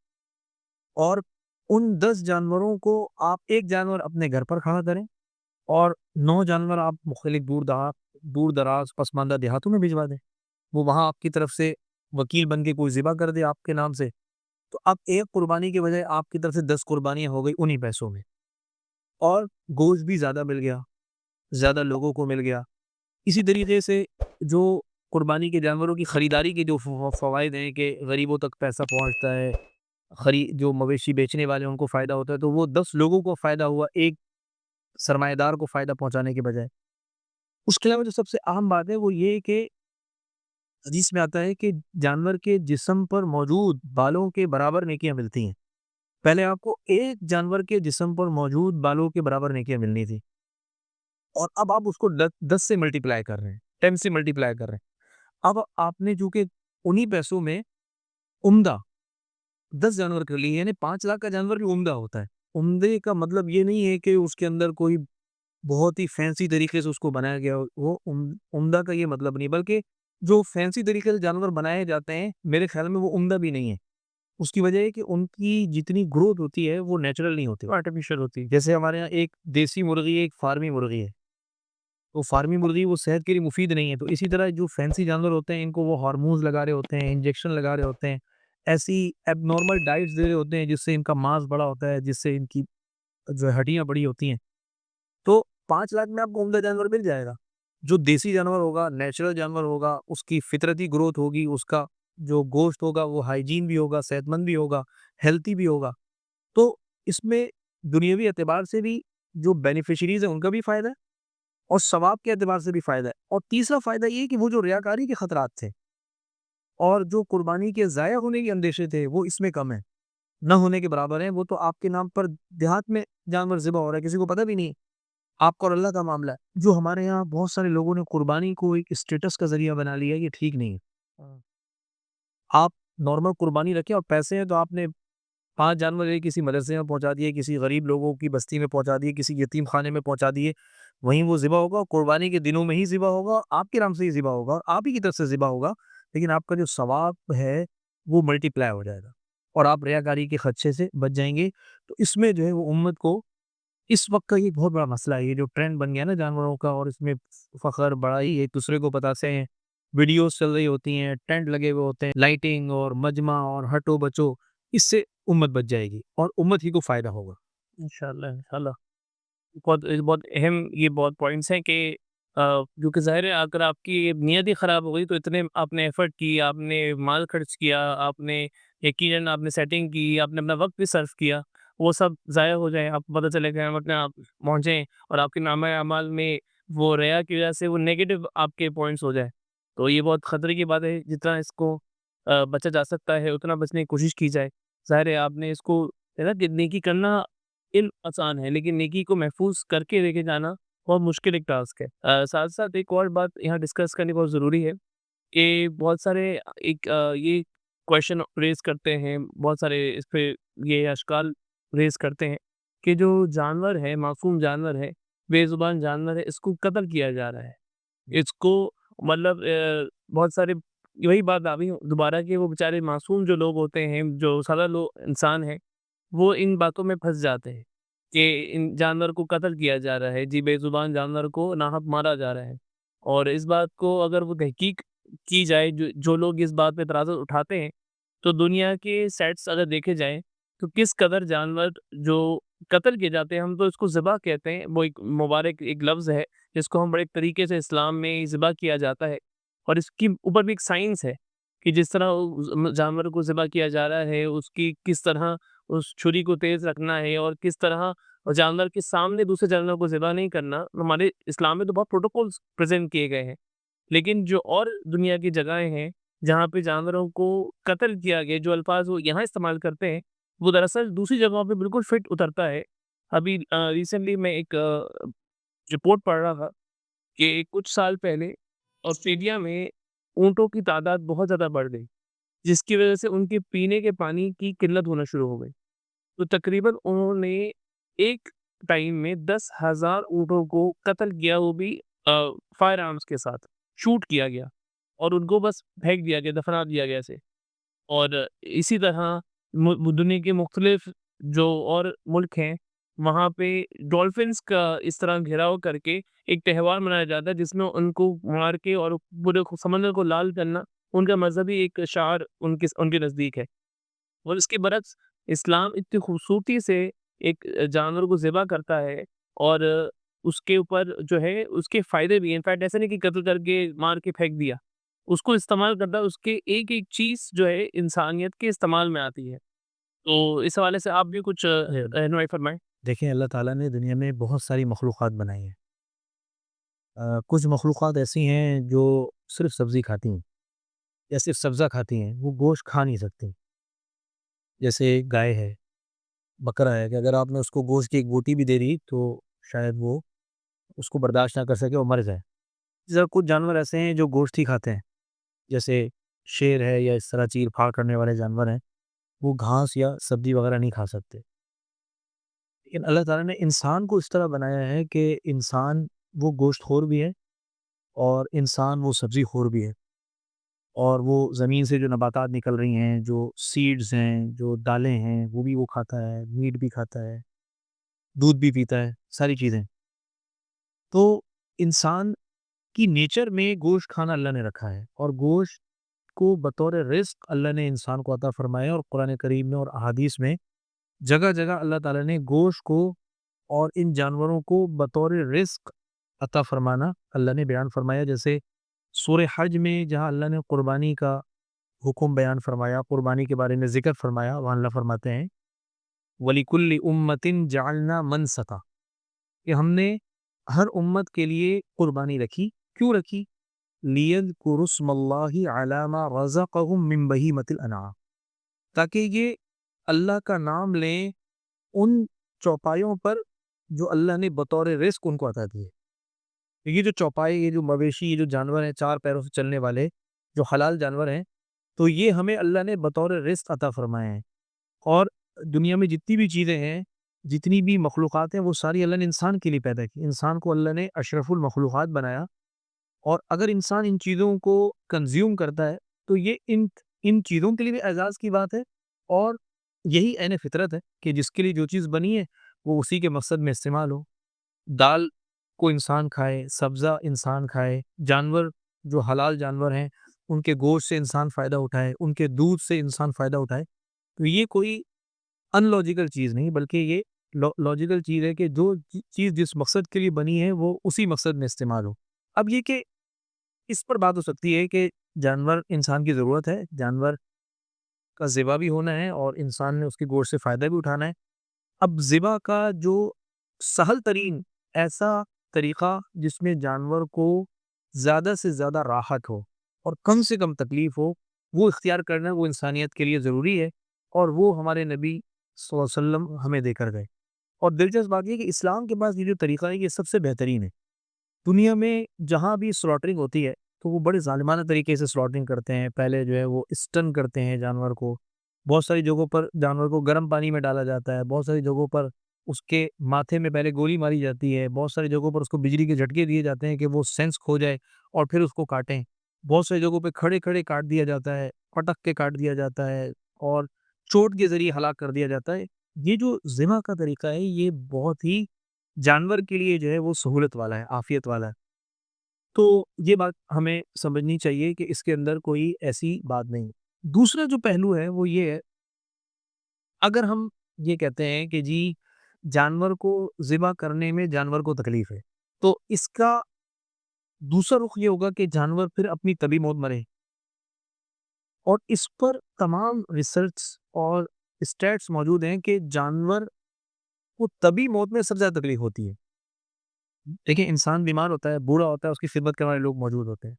اور ان 10 جانوروں کو آپ ایک جانور اپنے گھر پر کھڑا کریں اور 9 جانور آپ مختلف دور دراز پسماندہ دیہاتوں میں بھجوا دیں، وہ وہاں آپ کی طرف سے وکیل بن کے کوئی ذبح کر دے آپ کے نام سے، تو اب ایک قربانی کے بجائے آپ کی طرف سے 10 قربانیاں ہو گئی انہی پیسوں میں، اور گوشت بھی زیادہ مل گیا، زیادہ لوگوں کو مل گیا۔ اسی طریقے سے جو قربانی کے جانوروں کی خریداری کے جو فوائد ہیں کہ غریبوں تک پیسہ پہنچتا ہے، جو مویشی بیچنے والے ہیں ان کو فائدہ ہوتا ہے، تو وہ 10 لوگوں کو فائدہ ہوا ایک سرمایہ دار کو فائدہ پہنچانے کے بجائے۔ اس کے علاوہ جو سب سے اہم بات ہے وہ یہ کہ حدیث میں آتا ہے کہ جانور کے جسم پر موجود بالوں کے برابر نیکیاں ملتی ہیں۔ پہلے آپ کو ایک جانور کے جسم پر موجود بالوں کے برابر نیکیاں ملنی تھی، اور اب آپ اس کو 10 سے ملٹیپلائی کر رہے ہیں، 10 سے ملٹیپلائی کر رہے ہیں۔ اب آپ نے چونکہ انہی پیسوں میں عمدہ 10 جانور کر لیے، یعنی 5 لاکھ کا جانور بھی عمدہ ہوتا ہے۔ عمدے کا مطلب یہ نہیں ہے کہ اس کے اندر کوئی بہت ہی فینسی طریقے سے اس کو بنایا گیا ہو، وہ عمدہ کا یہ مطلب نہیں، بلکہ جو فینسی طریقے سے جانور بنائے جاتے ہیں میرے خیال میں وہ عمدہ بھی نہیں ہے۔ اس کی وجہ ہے کہ ان کی جتنی گروتھ ہوتی ہے وہ نیچرل نہیں ہوتی، آرٹیفیشل ہوتی ہے۔ جیسے ہمارے یہاں ایک دیسی مرغی ہے، ایک فارمی مرغی ہے، تو فارمی مرغی وہ صحت کے لیے مفید نہیں ہے، تو اسی طرح جو فینسی جانور ہوتے ہیں ان کو وہ ہارمونز لگا رہے ہوتے ہیں، انجیکشن لگا رہے ہوتے ہیں، ایسی ایب نارمل ڈائٹس دے رہے ہوتے ہیں جس سے ان کا ماس بڑا ہوتا ہے، جس سے ان کی جو ہڈیاں بڑی ہوتی ہیں، تو 5 لاکھ میں آپ کو عمدہ جانور مل جائے گا۔ جو دیسی جانور ہوگا، نیچرل جانور ہوگا، اس کی فطرتی گروتھ ہوگی، اس کا جو گوشت ہوگا وہ ہائیجین بھی ہوگا، صحت مند بھی ہوگا، ہیلتھی بھی ہوگا، تو اس میں دنیاوی اعتبار سے بھی جو بینیفیشریز ہیں ان کا بھی فائدہ ہے اور ثواب کے اعتبار سے بھی فائدہ ہے، اور تیسرا فائدہ یہ کہ وہ جو ریاکاری کے خطرات تھے اور جو قربانی کے ضائع ہونے کے اندیشے تھے وہ اس میں کم ہیں، نہ ہونے کے برابر ہیں۔ وہ تو آپ کے نام پر دیہات میں جانور ذبح ہو رہا ہے، کسی کو پتہ بھی نہیں، آپ کو اور اللہ کا معاملہ ہے۔ جو ہمارے یہاں بہت سارے لوگوں نے قربانی کو ایک اسٹیٹس کا ذریعہ بنا لیا، یہ ٹھیک نہیں ہے۔ آپ نارمل قربانی رکھیں اور پیسے ہیں تو آپ نے 5 جانور لے کسی مدرسے میں پہنچا دیے، کسی غریب لوگوں کی بستی میں پہنچا دیے، کسی یتیم خانے میں پہنچا دیے، وہیں وہ ذبح ہوگا، اور قربانی کے دنوں میں ہی ذبح ہوگا، آپ کے نام سے ہی ذبح ہوگا اور آپ ہی کی طرف سے ذبح ہوگا، لیکن آپ کا جو ثواب ہے وہ ملٹی پلائی ہو جائے گا اور آپ ریاکاری کے خدشے سے بچ جائیں گے۔ تو اس میں جو ہے وہ امت کو اس وقت کا یہ بہت بڑا مسئلہ ہے، یہ جو ٹرینڈ بن گیا نا جانوروں کا، اور اس میں فخر بڑائی ایک دوسرے کو بتاتے ہیں، ویڈیوز چل رہی ہوتی ہیں، ٹینٹ لگے ہوئے ہوتے ہیں، لائٹنگ اور مجمع اور ہٹو بچو، اس سے امت بچ جائے گی اور امت ہی کو فائدہ ہوگا۔ انشاءاللہ بہت اہم یہ بہت پوائنٹس ہیں کہ جو کہ ظاہر ہے اگر آپ کی نیت ہی خراب ہو گئی تو اتنے آپ نے ایفرٹ کی، آپ نے مال خرچ کیا، آپ نے یقیناً آپ نے سیٹنگ کی، آپ نے اپنا وقت بھی صرف کیا، وہ سب ضائع ہو جائے، آپ کو پتہ چلے کہ اپنے آپ پہنچیں اور آپ کے نامہ اعمال میں وہ ریا کی وجہ سے وہ نیگیٹو آپ کے پوائنٹس ہو جائے، تو یہ بہت خطرے کی بات ہے۔ جتنا اس کو بچا جا سکتا ہے اتنا بچنے کی کوشش کی جائے۔ ظاہر ہے آپ نے اس کو ہے نا کہ نیکی کرنا علم آسان ہے، لیکن نیکی کو محفوظ کر کے لے کے جانا بہت مشکل ایک ٹاسک ہے۔ ساتھ ساتھ ایک اور بات یہاں ڈسکس کرنی بہت ضروری ہے کہ بہت سارے یہ کویشچن ریز کرتے ہیں، بہت سارے اس پہ یہ اشکال ریز کرتے ہیں کہ جو جانور ہے، معصوم جانور ہے، بے زبان جانور ہے، اس کو قتل کیا جا رہا ہے، اس کو مطلب بہت سارے وہی بات آ گئی دوبارہ کہ وہ بیچارے معصوم جو لوگ ہوتے ہیں، جو سادہ لوگ انسان ہیں، وہ ان باتوں میں پھنس جاتے ہیں کہ ان جانور کو قتل کیا جا رہا ہے، جی بے زبان جانور کو ناحق مارا جا رہا ہے، اور اس بات کو اگر وہ تحقیق کی جائے، جو لوگ اس بات پہ اعتراض اٹھاتے ہیں، تو دنیا کے سیٹس اگر دیکھے جائیں تو کس قدر جانور جو قتل کیے جاتے ہیں، ہم تو اس کو ذبح کہتے ہیں، وہ ایک مبارک ایک لفظ ہے جس کو ہم بڑے طریقے سے اسلام میں ذبح کیا جاتا ہے، اور اس کی اوپر بھی ایک سائنس ہے کہ جس طرح جانور کو ذبح کیا جا رہا ہے، اس کی کس طرح اس چھری کو تیز رکھنا ہے اور کس طرح جانور کے سامنے دوسرے جانور کو ذبح نہیں کرنا۔ ہمارے اسلام میں تو بہت پروٹوکولز پریزنٹ کیے گئے ہیں، لیکن جو اور دنیا کی جگہیں ہیں جہاں پہ جانوروں کو قتل کیا گیا، جو الفاظ وہ یہاں استعمال کرتے ہیں وہ دراصل دوسری جگہوں پہ بالکل فٹ اترتا ہے۔ ابھی ریسنٹلی میں ایک رپورٹ پڑھ رہا تھا کہ کچھ سال پہلے آسٹریلیا میں اونٹوں کی تعداد بہت زیادہ بڑھ گئی، جس کی وجہ سے ان کے پینے کے پانی کی قلت ہونا شروع ہو گئی۔ تو تقریباً انہوں نے ایک ٹائم میں 10,000 اونٹوں کو قتل کیا، وہ بھی فائر آرمس کے ساتھ شوٹ کیا گیا اور ان کو بس پھینک دیا گیا، دفنا دیا گیا ایسے۔ اور اسی طرح دنیا کے مختلف جو اور ملک ہیں وہاں پہ ڈولفنس کا اس طرح گھیراؤ کر کے ایک تہوار منایا جاتا ہے، جس میں ان کو مار کے اور پورے سمندر کو لال کرنا ان کا مذہبی ایک شعار ان کے نزدیک ہے۔ اور اس کے برعکس اسلام اتنی خوبصورتی سے ایک جانور کو ذبح کرتا ہے اور اس کے اوپر جو ہے اس کے فائدے بھی ہیں۔ انفیکٹ ایسا نہیں کہ قتل کر کے مار کے پھینک دیا، اس کو استعمال کرتا ہے، اس کے ایک ایک چیز جو ہے انسانیت کے استعمال میں آتی ہے۔ تو اس حوالے سے آپ بھی کچھ رہنمائی فرمائیں۔ دیکھیں اللہ تعالیٰ نے دنیا میں بہت ساری مخلوقات بنائی ہیں۔ کچھ مخلوقات ایسی ہیں جو صرف سبزی کھاتی ہیں یا صرف سبزہ کھاتی ہیں، وہ گوشت کھا نہیں سکتی، جیسے گائے ہے، بکرا ہے، کہ اگر آپ نے اس کو گوشت کی ایک بوٹی بھی دے دی تو شاید وہ اس کو برداشت نہ کر سکے اور مر جائے۔ کچھ جانور ایسے ہیں جو گوشت ہی کھاتے ہیں، جیسے شیر ہے یا اس طرح چیر پھاڑ کرنے والے جانور ہیں، وہ گھاس یا سبزی وغیرہ نہیں کھا سکتے۔ لیکن اللہ تعالیٰ نے انسان کو اس طرح بنایا ہے کہ انسان وہ گوشت خور بھی ہے اور انسان وہ سبزی خور بھی ہے، اور وہ زمین سے جو نباتات نکل رہی ہیں، جو سیڈز ہیں، جو دالیں ہیں، وہ بھی وہ کھاتا ہے، میٹ بھی کھاتا ہے، دودھ بھی پیتا ہے، ساری چیزیں۔ تو انسان کی نیچر میں گوشت کھانا اللہ نے رکھا ہے، اور گوشت کو بطور رزق اللہ نے انسان کو عطا فرمایا ہے، اور قرآن کریم میں اور احادیث میں جگہ جگہ اللہ تعالیٰ نے گوشت کو اور ان جانوروں کو بطور رزق عطا فرمانا اللہ نے بیان فرمایا۔ جیسے سورہ حج میں جہاں اللہ نے قربانی کا حکم بیان فرمایا، قربانی کے بارے میں ذکر فرمایا، وہاں اللہ فرماتے ہیں وَلِكُلِّ أُمَّةٍ جَعَلْنَا مَنْسَكًا، کہ ہم نے ہر امت کے لیے قربانی رکھی۔ کیوں رکھی؟ لِيَذْكُرُوا اسْمَ اللَّهِ عَلَى مَا رَزَقَهُم مِّن بَهِيمَةِ الْأَنْعَامِ، تاکہ یہ اللہ کا نام لیں ان چوپایوں پر جو اللہ نے بطور رزق ان کو عطا دیے۔ یہ جو چوپائے، یہ جو مویشی، یہ جو جانور ہیں چار پیروں سے چلنے والے جو حلال جانور ہیں، تو یہ ہمیں اللہ نے بطور رزق عطا فرمائے ہیں۔ اور دنیا میں جتنی بھی چیزیں ہیں، جتنی بھی مخلوقات ہیں، وہ ساری اللہ نے انسان کے لیے پیدا کی۔ انسان کو اللہ نے اشرف المخلوقات بنایا، اور اگر انسان ان چیزوں کو کنزیوم کرتا ہے تو یہ ان چیزوں کے لیے بھی اعزاز کی بات ہے، اور یہی عین فطرت ہے کہ جس کے لیے جو چیز بنی ہے وہ اسی کے مقصد میں استعمال ہو۔ دال کو انسان کھائے، سبزہ انسان کھائے، جانور جو حلال جانور ہیں ان کے گوشت سے انسان فائدہ اٹھائے، ان کے دودھ سے انسان فائدہ اٹھائے، تو یہ کوئی ان لاجیکل چیز نہیں، بلکہ یہ لاجیکل چیز ہے کہ جو چیز جس مقصد کے لیے بنی ہے وہ اسی مقصد میں استعمال ہو۔ اب یہ کہ اس پر بات ہو سکتی ہے کہ جانور انسان کی ضرورت ہے، جانور کا ذبح بھی ہونا ہے اور انسان نے اس کے گوشت سے فائدہ بھی اٹھانا ہے۔ اب ذبح کا جو سہل ترین ایسا طریقہ جس میں جانور کو زیادہ سے زیادہ راحت ہو اور کم سے کم تکلیف ہو، وہ اختیار کرنا وہ انسانیت کے لیے ضروری ہے، اور وہ ہمارے نبی صلی اللہ علیہ وسلم ہمیں دے کر گئے۔ اور دلچسپ بات یہ کہ اسلام کے پاس یہ جو طریقہ ہے یہ سب سے بہترین ہے۔ دنیا میں جہاں بھی سلاٹرنگ ہوتی ہے تو وہ بڑے ظالمانہ طریقے سے سلاٹرنگ کرتے ہیں۔ پہلے جو ہے وہ اسٹن کرتے ہیں جانور کو، بہت ساری جگہوں پر جانور کو گرم پانی میں ڈالا جاتا ہے، بہت ساری جگہوں پر اس کے ماتھے میں پہلے گولی ماری جاتی ہے، بہت ساری جگہوں پر اس کو بجلی کے جھٹکے دیے جاتے ہیں کہ وہ سینس کھو جائے اور پھر اس کو کاٹیں، بہت ساری جگہوں پہ کھڑے کھڑے کاٹ دیا جاتا ہے، پٹک کے کاٹ دیا جاتا ہے، اور چوٹ کے ذریعے ہلاک کر دیا جاتا ہے۔ یہ جو ذبح کا طریقہ ہے یہ بہت ہی جانور کے لیے جو ہے وہ سہولت والا ہے، عافیت والا ہے۔ تو یہ بات ہمیں سمجھنی چاہیے کہ اس کے اندر کوئی ایسی بات نہیں۔ دوسرا جو پہلو ہے وہ یہ ہے، اگر ہم یہ کہتے ہیں کہ جی جانور کو ذبح کرنے میں جانور کو تکلیف ہے، تو اس کا دوسرا رخ یہ ہوگا کہ جانور پھر اپنی طبی موت مرے، اور اس پر تمام ریسرچ اور اسٹیٹس موجود ہیں کہ جانور کو طبی موت میں سب سے زیادہ تکلیف ہوتی ہے۔ دیکھیں انسان بیمار ہوتا ہے، بوڑھا ہوتا ہے، اس کی خدمت کرنے والے لوگ موجود ہوتے ہیں،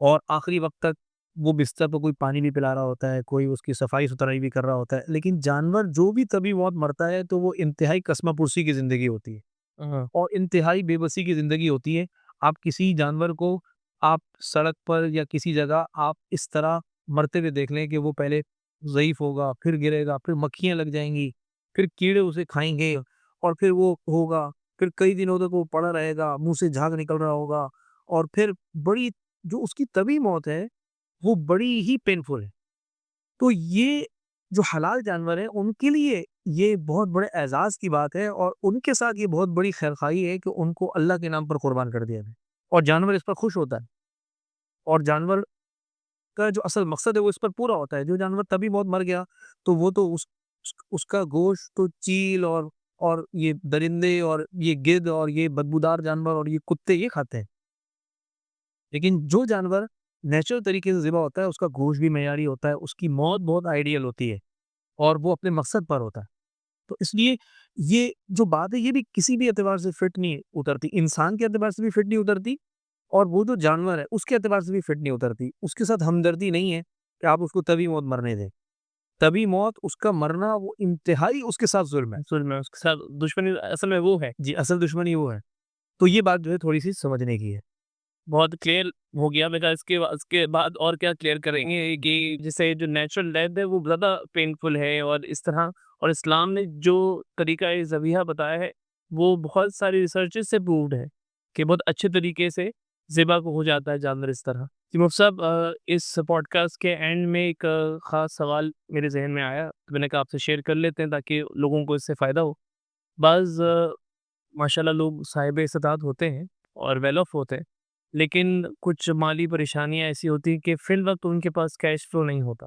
اور آخری وقت تک وہ بستر پہ کوئی پانی بھی پلا رہا ہوتا ہے, کوئی اس کی صفائی ستھرائی بھی کر رہا ہوتا ہے, لیکن جانور جو بھی طبی موت مرتا ہے تو وہ انتہائی کسمہ پرسی کی زندگی ہوتی ہے ہاں اور انتہائی بے بسی کی زندگی ہوتی ہے. آپ کسی جانور کو آپ سڑک پر یا کسی جگہ آپ اس طرح مرتے ہوئے دیکھ لیں کہ وہ پہلے ضعیف ہوگا, پھر گرے گا, پھر مکھیاں لگ جائیں گی, پھر کیڑے اسے کھائیں گے, اور پھر وہ ہوگا, پھر کئی دنوں تک وہ پڑا رہے گا, منہ سے جھاگ نکل رہا ہوگا, اور پھر بڑی جو اس کی طبی موت ہے وہ بڑی ہی پینفل ہے. تو یہ جو حلال جانور ہیں ان کے لیے یہ بہت بڑے اعزاز کی بات ہے, اور ان کے ساتھ یہ بہت بڑی خیرخواہی ہے کہ ان کو اللہ کے نام پر قربان کر دیا جائے, اور جانور اس پر خوش ہوتا ہے, اور جانور کا جو اصل مقصد ہے وہ اس پر پورا ہوتا ہے. جو جانور تبھی موت مر گیا تو وہ تو اس کا گوشت تو چیل اور یہ درندے اور یہ گدھ اور یہ بدبودار جانور اور یہ کتے یہ کھاتے ہیں, لیکن جو جانور نیچرل طریقے سے ذبح ہوتا ہے اس کا گوشت بھی معیاری ہوتا ہے, اس کی موت بہت آئیڈیل ہوتی ہے اور وہ اپنے مقصد پر ہوتا ہے. تو اس لیے یہ جو بات ہے یہ بھی کسی بھی اعتبار سے فٹ نہیں اترتی, انسان کے اعتبار سے بھی فٹ نہیں اترتی, اور وہ جو جانور ہے اس کے اعتبار سے بھی فٹ نہیں اترتی. اس کے ساتھ ہمدردی نہیں ہے کہ آپ اس کو طبی موت مرنے دیں. طبی موت اس کا مرنا وہ انتہائی اس کے ساتھ ظلم ہے. ظلم ہے, اس کے ساتھ دشمنی اصل میں وہ ہے. جی, اصل دشمنی وہ ہے. تو یہ بات جو ہے تھوڑی سی سمجھنے کی ہے. بہت کلیئر ہو گیا. میں کہا اس کے بعد اور کیا کلیئر کریں گے کہ جیسے جو نیچرل ڈیتھ ہے وہ زیادہ پینفل ہے, اور اس طرح, اور اسلام نے جو طریقہ ذبیحہ بتایا ہے وہ بہت ساری ریسرچز سے پرووڈ ہے کہ بہت اچھے طریقے سے ذبح کو ہو جاتا ہے جانور اس طرح. جی مفتی صاحب, اس پوڈ کاسٹ کے اینڈ میں ایک خاص سوال میرے ذہن میں آیا, تو میں نے کہا آپ سے شیئر کر لیتے ہیں تاکہ لوگوں کو اس سے فائدہ ہو. بعض ماشاءاللہ لوگ صاحب استطاعت ہوتے ہیں اور ویل آف ہوتے ہیں, لیکن کچھ مالی پریشانیاں ایسی ہوتی ہیں کہ فی الوقت ان کے پاس کیش فلو نہیں ہوتا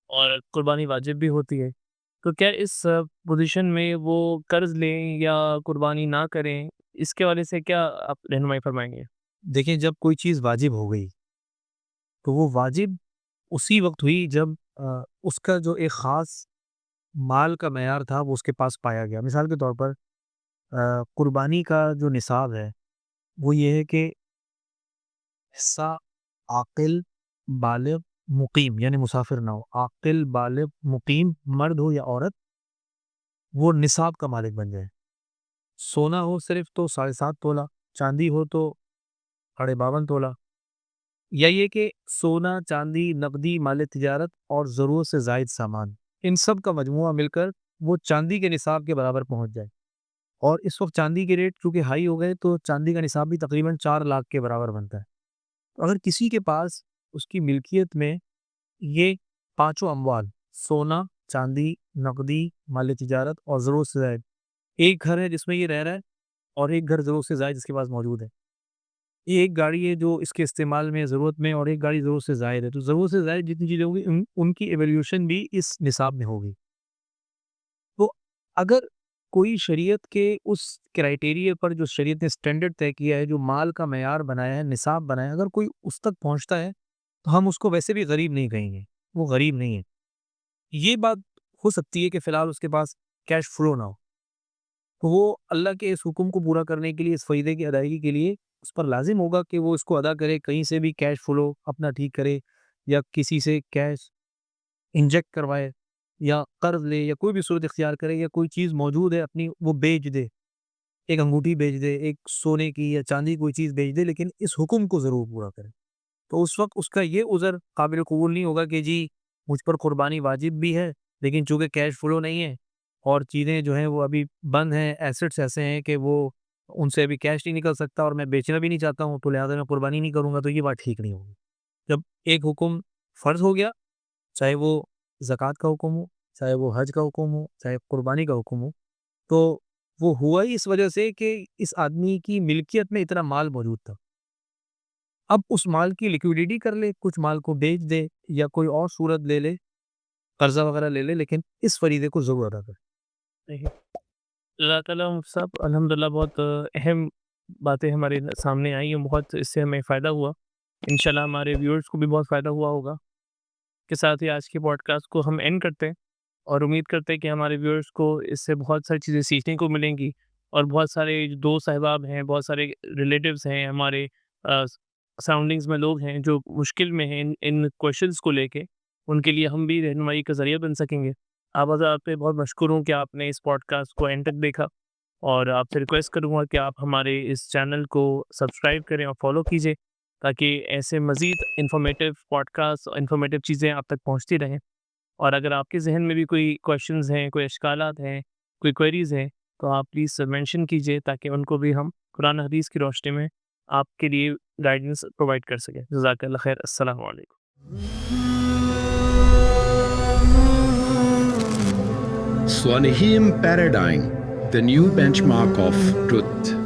اور قربانی واجب بھی ہوتی ہے. تو کیا اس پوزیشن میں وہ قرض لیں یا قربانی نہ کریں, اس کے والے سے کیا آپ رہنمائی فرمائیں گے؟ دیکھیں, جب کوئی چیز واجب ہو گئی تو وہ واجب اسی وقت ہوئی جب اس کا جو ایک خاص مال کا معیار تھا وہ اس کے پاس پایا گیا. مثال کے طور پر قربانی کا جو نصاب ہے وہ یہ ہے کہ حصہ عاقل بالغ مقیم, یعنی مسافر نہ ہو, عاقل بالغ مقیم مرد ہو یا عورت, وہ نصاب کا مالک بن جائے. سونا ہو صرف تو 7.5 تولہ, چاندی ہو تو 52 تولہ, یا یہ کہ سونا, چاندی, نقدی مال تجارت اور ضرورت سے زائد سامان, ان سب کا مجموعہ مل کر وہ چاندی کے نصاب کے برابر پہنچ جائے. اور اس وقت چاندی کے ریٹ چونکہ ہائی ہو گئے تو چاندی کا نصاب بھی تقریباً 4 لاکھ کے برابر بنتا ہے. تو اگر کسی کے پاس اس کی ملکیت میں یہ پانچوں اموال, سونا, چاندی, نقدی, مال تجارت اور ضرورت سے زائد, ایک گھر ہے جس میں یہ رہ رہا ہے اور ایک گھر ضرورت سے زائد اس کے پاس موجود ہے, یہ ایک گاڑی ہے جو اس کے استعمال میں ضرورت میں, اور ایک گاڑی ضرورت سے زائد ہے, تو ضرورت سے زائد جتنی چیزیں ہوگی ان کی ایویلیوشن بھی اس نصاب میں ہوگی. تو اگر کوئی شریعت کے اس کرائٹیریا پر جو شریعت نے سٹینڈرڈ طے کیا ہے, جو مال کا معیار بنایا ہے, نصاب بنایا ہے, اگر کوئی اس تک پہنچتا ہے تو ہم اس کو ویسے بھی غریب نہیں کہیں گے, وہ غریب نہیں ہے. یہ بات ہو سکتی ہے کہ فی الحال اس کے پاس کیش فلو نہ ہو, تو وہ اللہ کے اس حکم کو پورا کرنے کے لیے, اس فریضے کی ادائیگی کے لیے اس پر لازم ہوگا کہ وہ اس کو ادا کرے, کہیں سے بھی کیش فلو اپنا ٹھیک کرے, یا کسی سے کیش انجیکٹ کروائے, یا قرض لے, یا کوئی بھی صورت اختیار کرے, یا کوئی چیز موجود ہے اپنی وہ بیچ دے, ایک انگوٹھی بیچ دے, ایک سونے کی یا چاندی کوئی چیز بیچ دے, لیکن اس حکم کو ضرور پورا کرے. تو اس وقت اس کا یہ عذر قابل قبول نہیں ہوگا کہ جی مجھ پر قربانی واجب بھی ہے لیکن چونکہ کیش فلو نہیں ہے اور چیزیں جو ہیں وہ ابھی بند ہیں, ایسٹس ایسے ہیں کہ وہ ان سے ابھی کیش نہیں نکل سکتا اور میں بیچنا بھی نہیں چاہتا ہوں, تو لہٰذا میں قربانی نہیں کروں گا, تو یہ بات ٹھیک نہیں ہوگی. جب ایک حکم فرض ہو گیا, چاہے وہ زکوٰۃ کا حکم ہو, چاہے وہ حج کا حکم ہو, چاہے قربانی کا حکم ہو, تو وہ ہوا ہی اس وجہ سے کہ اس آدمی کی ملکیت میں اتنا مال موجود تھا. اب اس مال کی لیکویڈیٹی کر لے, کچھ مال کو بیچ دے یا کوئی اور صورت لے لے, قرضہ وغیرہ لے لے, لیکن اس فریضے کو ضرور ادا کرے. اللہ تعالیٰ صاحب الحمدللہ بہت اہم باتیں ہمارے سامنے آئی ہیں, بہت اس سے ہمیں فائدہ ہوا, انشاءاللہ ہمارے ویورز کو بھی بہت فائدہ ہوا ہوگا. کے ساتھ ہی آج کے پوڈ کاسٹ کو ہم اینڈ کرتے ہیں اور امید کرتے ہیں کہ ہمارے ویورز کو اس سے بہت ساری چیزیں سیکھنے کو ملیں گی, اور بہت سارے دوست احباب ہیں, بہت سارے ریلیٹیوز ہیں ہمارے سراؤنڈنگز میں لوگ ہیں جو مشکل میں ہیں ان کویشچنس کو لے کے، ان کے لیے ہم بھی رہنمائی کا ذریعہ بن سکیں گے۔ آپ حضرات پہ بہت مشکور ہوں کہ آپ نے اس پوڈ کاسٹ کو اینڈ تک دیکھا، اور آپ سے ریکویسٹ کروں گا کہ آپ ہمارے اس چینل کو سبسکرائب کریں اور فالو کیجیے، تاکہ ایسے مزید انفارمیٹیو پوڈ کاسٹ اور انفارمیٹیو چیزیں آپ تک پہنچتی رہیں۔ اور اگر آپ کے ذہن میں بھی کوئی کویشچنز ہیں، کوئی اشکالات ہیں، کوئی کوئریز ہیں، تو آپ پلیز مینشن کیجیے، تاکہ ان کو بھی ہم قرآن حدیث کی روشنی میں آپ کے لیے گائیڈنس پرووائڈ کر سکیں۔ جزاک اللہ خیر۔ السلام علیکم۔ Swanahim Paradigm, the new benchmark of truth.